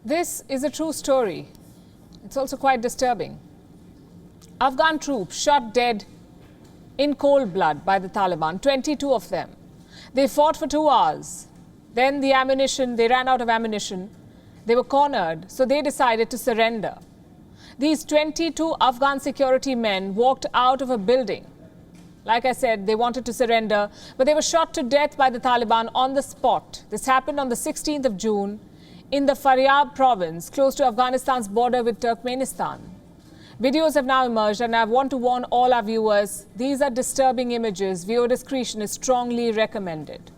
This is a true story. It's also quite disturbing. Afghan troops shot dead in cold blood by the Taliban, 22 of them. They fought for 2 hours. Then they ran out of ammunition. They were cornered, so they decided to surrender. These 22 Afghan security men walked out of a building. Like I said, they wanted to surrender, but they were shot to death by the Taliban on the spot. This happened on the 16th of June in the Faryab province, close to Afghanistan's border with Turkmenistan. Videos have now emerged, and I want to warn all our viewers, these are disturbing images. Viewer discretion is strongly recommended.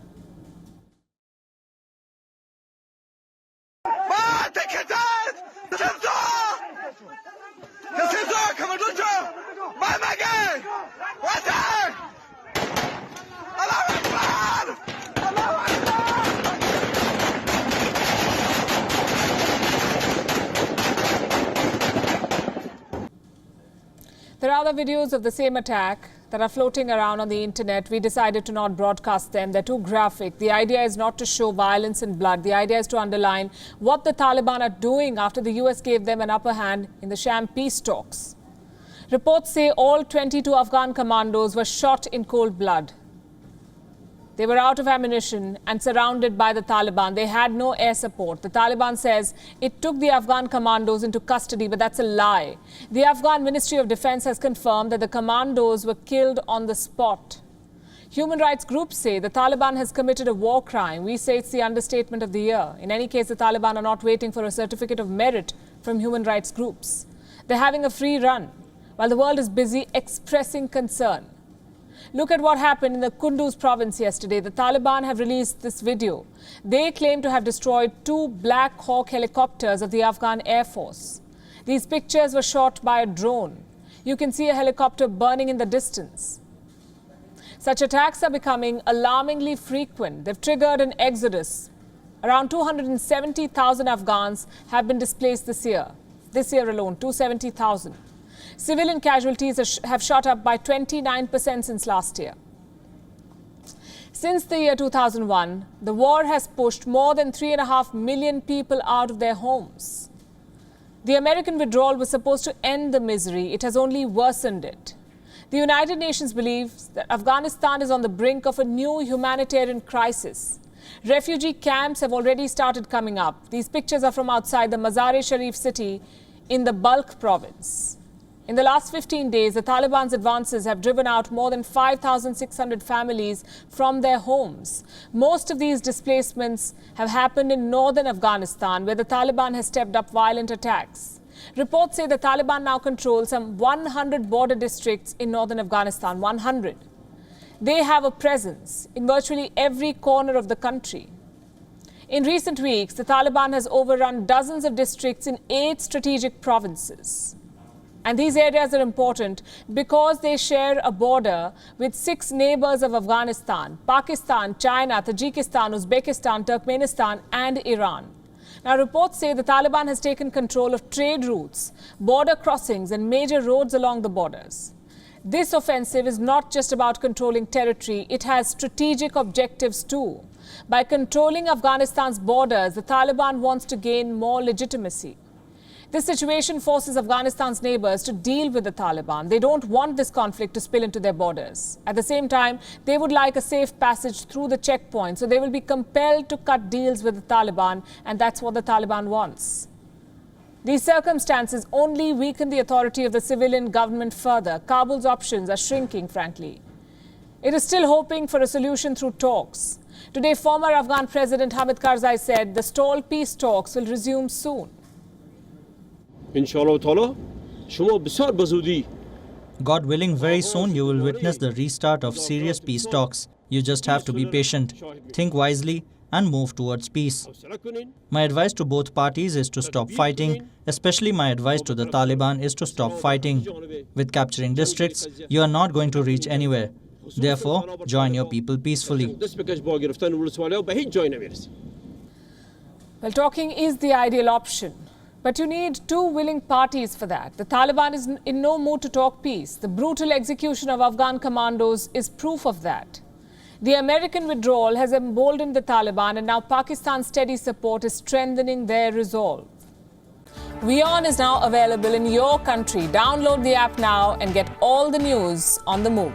There are other videos of the same attack that are floating around on the internet. We decided to not broadcast them. They're too graphic. The idea is not to show violence and blood. The idea is to underline what the Taliban are doing after the US gave them an upper hand in the sham peace talks. Reports say all 22 Afghan commandos were shot in cold blood. They were out of ammunition and surrounded by the Taliban. They had no air support. The Taliban says it took the Afghan commandos into custody, but that's a lie. The Afghan Ministry of Defense has confirmed that the commandos were killed on the spot. Human rights groups say the Taliban has committed a war crime. We say it's the understatement of the year. In any case, the Taliban are not waiting for a certificate of merit from human rights groups. They're having a free run while the world is busy expressing concern. Look at what happened in the Kunduz province yesterday. The Taliban have released this video. They claim to have destroyed 2 Black Hawk helicopters of the Afghan Air Force. These pictures were shot by a drone. You can see a helicopter burning in the distance. Such attacks are becoming alarmingly frequent. They've triggered an exodus. Around 270,000 Afghans have been displaced this year. This year alone, 270,000. Civilian casualties have shot up by 29% since last year. Since the year 2001, the war has pushed more than 3.5 million people out of their homes. The American withdrawal was supposed to end the misery. It has only worsened it. The United Nations believes that Afghanistan is on the brink of a new humanitarian crisis. Refugee camps have already started coming up. These pictures are from outside the Mazar-e-Sharif city in the Balkh province. In the last 15 days, the Taliban's advances have driven out more than 5,600 families from their homes. Most of these displacements have happened in northern Afghanistan, where the Taliban has stepped up violent attacks. Reports say the Taliban now control some 100 border districts in northern Afghanistan, 100. They have a presence in virtually every corner of the country. In recent weeks, the Taliban has overrun dozens of districts in 8 strategic provinces. And these areas are important because they share a border with 6 neighbors of Afghanistan: Pakistan, China, Tajikistan, Uzbekistan, Turkmenistan, and Iran. Now, reports say the Taliban has taken control of trade routes, border crossings, and major roads along the borders. This offensive is not just about controlling territory, it has strategic objectives too. By controlling Afghanistan's borders, the Taliban wants to gain more legitimacy. This situation forces Afghanistan's neighbors to deal with the Taliban. They don't want this conflict to spill into their borders. At the same time, they would like a safe passage through the checkpoint, so they will be compelled to cut deals with the Taliban, and that's what the Taliban wants. These circumstances only weaken the authority of the civilian government further. Kabul's options are shrinking, frankly. It is still hoping for a solution through talks. Today, former Afghan President Hamid Karzai said the stalled peace talks will resume soon. God willing, very soon you will witness the restart of serious peace talks. You just have to be patient, think wisely, and move towards peace. My advice to both parties is to stop fighting. Especially my advice to the Taliban is to stop fighting. With capturing districts, you are not going to reach anywhere. Therefore, join your people peacefully. Well, talking is the ideal option. But you need 2 willing parties for that. The Taliban is in no mood to talk peace. The brutal execution of Afghan commandos is proof of that. The American withdrawal has emboldened the Taliban, and now Pakistan's steady support is strengthening their resolve. WION is now available in your country. Download the app now and get all the news on the move.